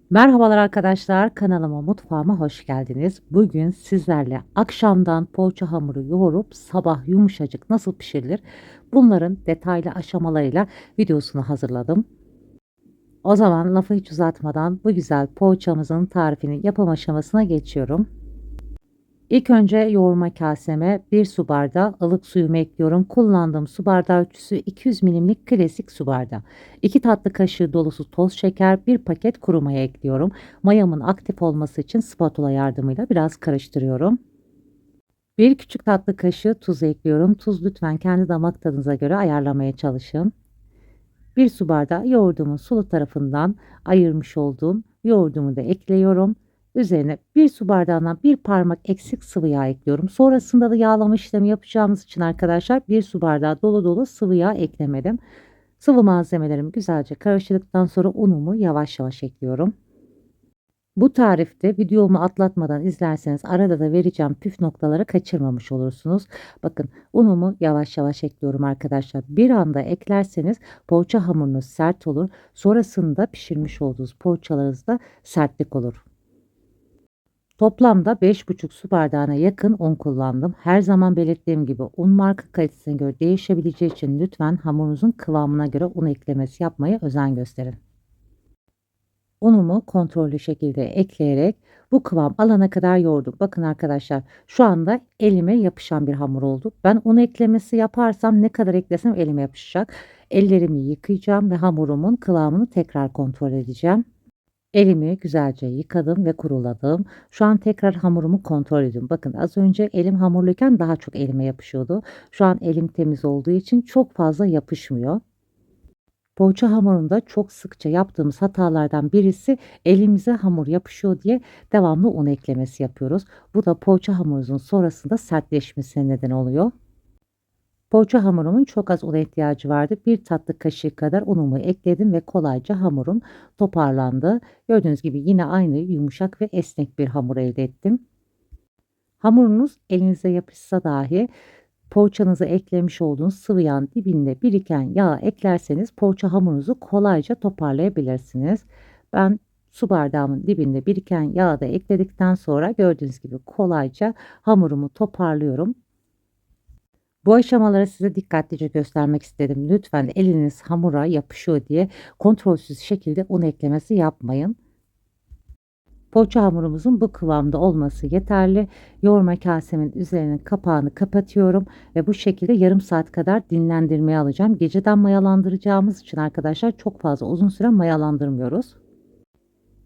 Merhabalar arkadaşlar, kanalıma, mutfağıma hoş geldiniz. Bugün sizlerle akşamdan poğaça hamuru yoğurup sabah yumuşacık nasıl pişirilir? Bunların detaylı aşamalarıyla videosunu hazırladım. O zaman lafı hiç uzatmadan bu güzel poğaçamızın tarifini yapım aşamasına geçiyorum. İlk önce yoğurma kaseme 1 su bardağı ılık suyumu ekliyorum. Kullandığım su bardağı ölçüsü 200 milimlik klasik su bardağı. 2 tatlı kaşığı dolusu toz şeker, 1 paket kuru maya ekliyorum. Mayamın aktif olması için spatula yardımıyla biraz karıştırıyorum. 1 küçük tatlı kaşığı tuz ekliyorum. Tuz lütfen kendi damak tadınıza göre ayarlamaya çalışın. 1 su bardağı yoğurdumun sulu tarafından ayırmış olduğum yoğurdumu da ekliyorum. Üzerine 1 su bardağından 1 parmak eksik sıvı yağ ekliyorum. Sonrasında da yağlama işlemi yapacağımız için arkadaşlar 1 su bardağı dolu dolu sıvı yağ eklemedim. Sıvı malzemelerimi güzelce karıştırdıktan sonra unumu yavaş yavaş ekliyorum. Bu tarifte videomu atlatmadan izlerseniz arada da vereceğim püf noktaları kaçırmamış olursunuz. Bakın unumu yavaş yavaş ekliyorum arkadaşlar. Bir anda eklerseniz poğaça hamurunuz sert olur. Sonrasında pişirmiş olduğunuz poğaçalarınızda sertlik olur. Toplamda 5,5 su bardağına yakın un kullandım. Her zaman belirttiğim gibi un marka kalitesine göre değişebileceği için lütfen hamurunuzun kıvamına göre un eklemesi yapmaya özen gösterin. Unumu kontrollü şekilde ekleyerek bu kıvam alana kadar yoğurdum. Bakın arkadaşlar şu anda elime yapışan bir hamur oldu. Ben un eklemesi yaparsam ne kadar eklesem elime yapışacak. Ellerimi yıkayacağım ve hamurumun kıvamını tekrar kontrol edeceğim. Elimi güzelce yıkadım ve kuruladım. Şu an tekrar hamurumu kontrol ediyorum. Bakın az önce elim hamurluyken daha çok elime yapışıyordu. Şu an elim temiz olduğu için çok fazla yapışmıyor. Poğaça hamurunda çok sıkça yaptığımız hatalardan birisi elimize hamur yapışıyor diye devamlı un eklemesi yapıyoruz. Bu da poğaça hamurunuzun sonrasında sertleşmesine neden oluyor. Poğaça hamurumun çok az una ihtiyacı vardı. Bir tatlı kaşığı kadar unumu ekledim ve kolayca hamurum toparlandı. Gördüğünüz gibi yine aynı yumuşak ve esnek bir hamur elde ettim. Hamurunuz elinize yapışsa dahi poğaçanıza eklemiş olduğunuz sıvı yağın dibinde biriken yağı eklerseniz poğaça hamurunuzu kolayca toparlayabilirsiniz. Ben su bardağımın dibinde biriken yağı da ekledikten sonra gördüğünüz gibi kolayca hamurumu toparlıyorum. Bu aşamaları size dikkatlice göstermek istedim. Lütfen eliniz hamura yapışıyor diye kontrolsüz şekilde un eklemesi yapmayın. Poğaça hamurumuzun bu kıvamda olması yeterli. Yoğurma kasemin üzerinin kapağını kapatıyorum ve bu şekilde yarım saat kadar dinlendirmeye alacağım. Geceden mayalandıracağımız için arkadaşlar çok fazla uzun süre mayalandırmıyoruz.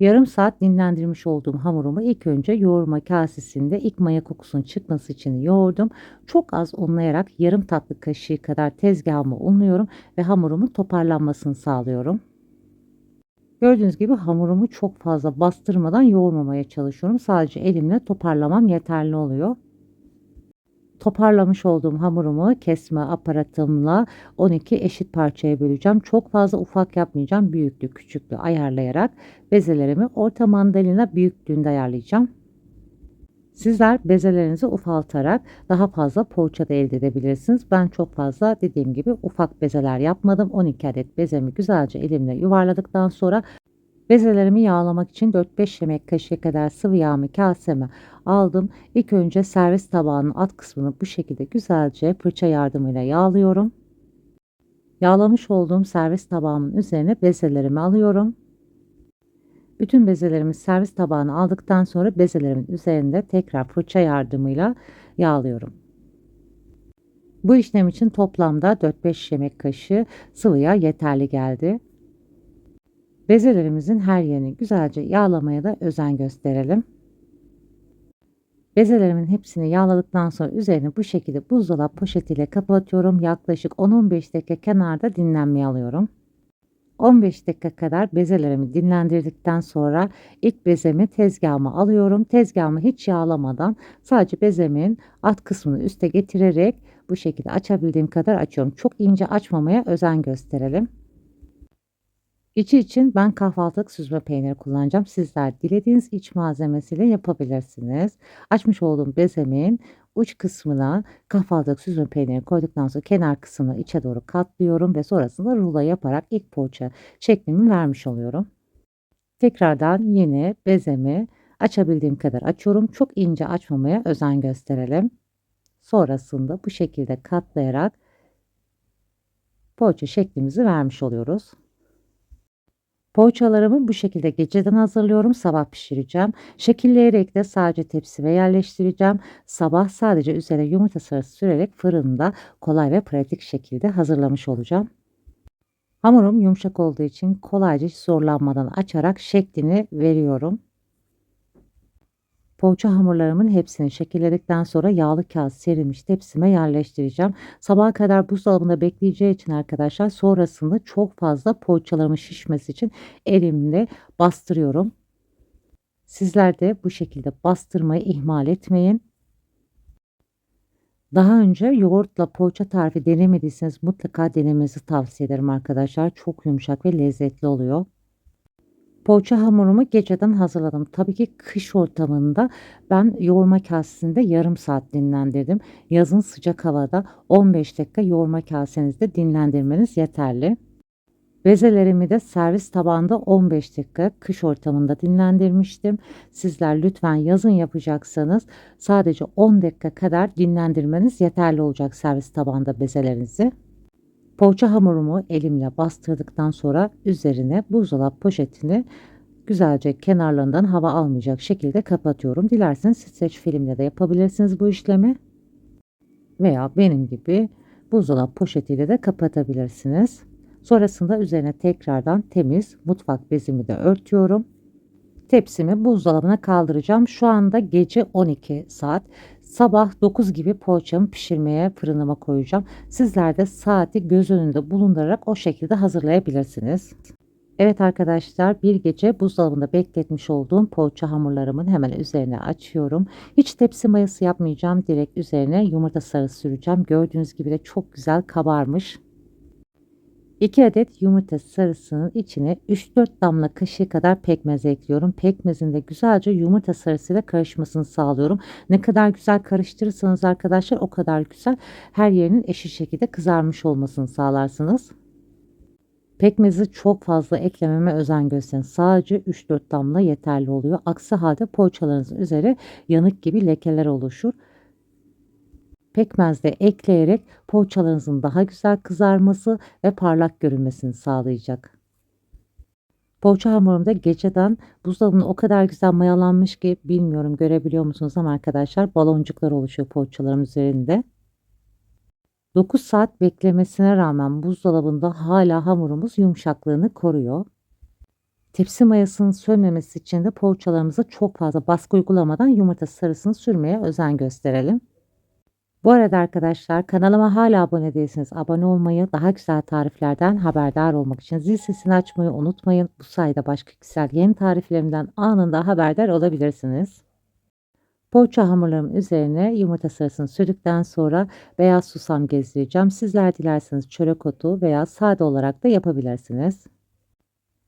Yarım saat dinlendirmiş olduğum hamurumu ilk önce yoğurma kasesinde ilk maya kokusunun çıkması için yoğurdum. Çok az unlayarak yarım tatlı kaşığı kadar tezgahımı unluyorum ve hamurumun toparlanmasını sağlıyorum. Gördüğünüz gibi hamurumu çok fazla bastırmadan yoğurmamaya çalışıyorum. Sadece elimle toparlamam yeterli oluyor. Toparlamış olduğum hamurumu kesme aparatımla 12 eşit parçaya böleceğim. Çok fazla ufak yapmayacağım. Büyüklü küçüklü ayarlayarak bezelerimi orta mandalina büyüklüğünde ayarlayacağım. Sizler bezelerinizi ufaltarak daha fazla poğaça da elde edebilirsiniz. Ben çok fazla dediğim gibi ufak bezeler yapmadım. 12 adet bezemi güzelce elimle yuvarladıktan sonra bezelerimi yağlamak için 4-5 yemek kaşığı kadar sıvı yağımı kaseme aldım. İlk önce servis tabağının alt kısmını bu şekilde güzelce fırça yardımıyla yağlıyorum. Yağlamış olduğum servis tabağımın üzerine bezelerimi alıyorum. Bütün bezelerimi servis tabağına aldıktan sonra bezelerimin üzerinde tekrar fırça yardımıyla yağlıyorum. Bu işlem için toplamda 4-5 yemek kaşığı sıvı yağ yeterli geldi. Bezelerimizin her yerini güzelce yağlamaya da özen gösterelim. Bezelerimin hepsini yağladıktan sonra üzerini bu şekilde buzdolabı poşetiyle kapatıyorum. Yaklaşık 10-15 dakika kenarda dinlenmeye alıyorum. 15 dakika kadar bezelerimi dinlendirdikten sonra ilk bezemi tezgahıma alıyorum. Tezgahımı hiç yağlamadan sadece bezemin alt kısmını üste getirerek bu şekilde açabildiğim kadar açıyorum. Çok ince açmamaya özen gösterelim. İçi için ben kahvaltılık süzme peyniri kullanacağım. Sizler dilediğiniz iç malzemesiyle yapabilirsiniz. Açmış olduğum bezemin uç kısmına kahvaltılık süzme peyniri koyduktan sonra kenar kısmını içe doğru katlıyorum ve sonrasında rulo yaparak ilk poğaça şeklimi vermiş oluyorum. Tekrardan yine bezemi açabildiğim kadar açıyorum. Çok ince açmamaya özen gösterelim. Sonrasında bu şekilde katlayarak poğaça şeklimizi vermiş oluyoruz. Poğaçalarımı bu şekilde geceden hazırlıyorum. Sabah pişireceğim. Şekilleyerek de sadece tepsime yerleştireceğim. Sabah sadece üzerine yumurta sarısı sürerek fırında kolay ve pratik şekilde hazırlamış olacağım. Hamurum yumuşak olduğu için kolayca hiç zorlanmadan açarak şeklini veriyorum. Poğaça hamurlarımın hepsini şekilledikten sonra yağlı kağıt serilmiş tepsime yerleştireceğim. Sabaha kadar buzdolabında bekleyeceği için arkadaşlar sonrasında çok fazla poğaçalarımın şişmesi için elimle bastırıyorum. Sizler de bu şekilde bastırmayı ihmal etmeyin. Daha önce yoğurtla poğaça tarifi denemediyseniz mutlaka denemenizi tavsiye ederim arkadaşlar. Çok yumuşak ve lezzetli oluyor. Poğaça hamurumu geceden hazırladım. Tabii ki kış ortamında ben yoğurma kasesinde yarım saat dinlendirdim. Yazın sıcak havada 15 dakika yoğurma kasenizde dinlendirmeniz yeterli. Bezelerimi de servis tabağında 15 dakika kış ortamında dinlendirmiştim. Sizler lütfen yazın yapacaksanız sadece 10 dakika kadar dinlendirmeniz yeterli olacak servis tabağında bezelerinizi. Poğaça hamurumu elimle bastırdıktan sonra üzerine buzdolabı poşetini güzelce kenarlarından hava almayacak şekilde kapatıyorum. Dilerseniz streç filmle de yapabilirsiniz bu işlemi. Veya benim gibi buzdolabı poşetiyle de kapatabilirsiniz. Sonrasında üzerine tekrardan temiz mutfak bezimi de örtüyorum. Tepsimi buzdolabına kaldıracağım. Şu anda gece 12 saat. Sabah 9 gibi poğaçamı pişirmeye fırınıma koyacağım. Sizler de saati göz önünde bulundurarak o şekilde hazırlayabilirsiniz. Evet arkadaşlar, bir gece buzdolabında bekletmiş olduğum poğaça hamurlarımın hemen üzerine açıyorum. Hiç tepsi mayası yapmayacağım. Direkt üzerine yumurta sarısı süreceğim. Gördüğünüz gibi de çok güzel kabarmış. 2 adet yumurta sarısının içine 3-4 damla kaşığı kadar pekmez ekliyorum. Pekmezin de güzelce yumurta sarısıyla karışmasını sağlıyorum. Ne kadar güzel karıştırırsanız arkadaşlar o kadar güzel her yerinin eşit şekilde kızarmış olmasını sağlarsınız. Pekmezi çok fazla eklememe özen gösterin. Sadece 3-4 damla yeterli oluyor. Aksi halde poğaçalarınızın üzeri yanık gibi lekeler oluşur. Pekmez de ekleyerek poğaçalarınızın daha güzel kızarması ve parlak görünmesini sağlayacak. Poğaça hamurum da geceden buzdolabında o kadar güzel mayalanmış ki bilmiyorum görebiliyor musunuz ama arkadaşlar baloncuklar oluşuyor poğaçalarım üzerinde. 9 saat beklemesine rağmen buzdolabında hala hamurumuz yumuşaklığını koruyor. Tepsi mayasının sönmemesi için de poğaçalarımıza çok fazla baskı uygulamadan yumurta sarısını sürmeye özen gösterelim. Bu arada arkadaşlar kanalıma hala abone değilseniz abone olmayı, daha güzel tariflerden haberdar olmak için zil sesini açmayı unutmayın. Bu sayede başka güzel yeni tariflerimden anında haberdar olabilirsiniz. Poğaça hamurlarımın üzerine yumurta sarısını sürdükten sonra beyaz susam gezdireceğim. Sizler dilerseniz çörek otu veya sade olarak da yapabilirsiniz.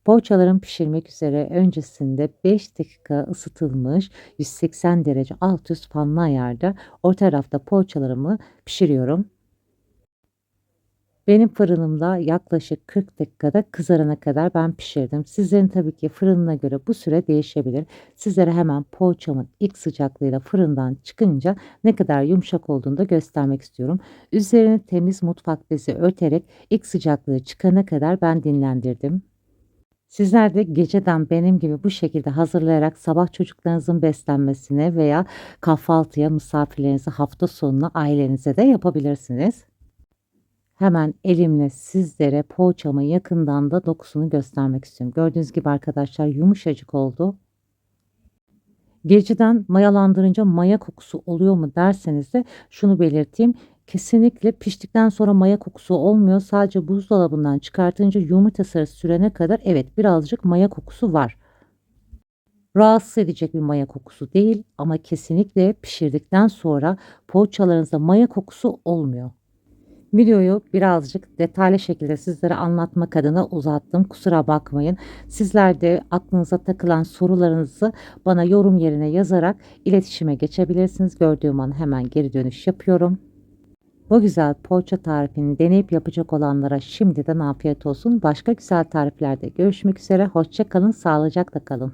Poğaçalarım pişirmek üzere öncesinde 5 dakika ısıtılmış 180 derece alt üst fanlı ayarda orta tarafta poğaçalarımı pişiriyorum. Benim fırınımda yaklaşık 40 dakikada kızarana kadar ben pişirdim. Sizlerin tabii ki fırınına göre bu süre değişebilir. Sizlere hemen poğaçamın ilk sıcaklığıyla fırından çıkınca ne kadar yumuşak olduğunu da göstermek istiyorum. Üzerini temiz mutfak bezi örterek ilk sıcaklığı çıkana kadar ben dinlendirdim. Sizler de geceden benim gibi bu şekilde hazırlayarak sabah çocuklarınızın beslenmesine veya kahvaltıya misafirlerinize hafta sonuna ailenize de yapabilirsiniz. Hemen elimle sizlere poğaçamın yakından da dokusunu göstermek istiyorum. Gördüğünüz gibi arkadaşlar yumuşacık oldu. Geceden mayalandırınca maya kokusu oluyor mu derseniz de şunu belirteyim. Kesinlikle piştikten sonra maya kokusu olmuyor. Sadece buzdolabından çıkartınca yumurta sarısı sürene kadar evet birazcık maya kokusu var. Rahatsız edecek bir maya kokusu değil ama kesinlikle pişirdikten sonra poğaçalarınızda maya kokusu olmuyor. Videoyu birazcık detaylı şekilde sizlere anlatmak adına uzattım. Kusura bakmayın. Sizler de aklınıza takılan sorularınızı bana yorum yerine yazarak iletişime geçebilirsiniz. Gördüğüm an hemen geri dönüş yapıyorum. Bu güzel poğaça tarifini deneyip yapacak olanlara şimdiden afiyet olsun. Başka güzel tariflerde görüşmek üzere. Hoşça kalın, sağlıcakla kalın.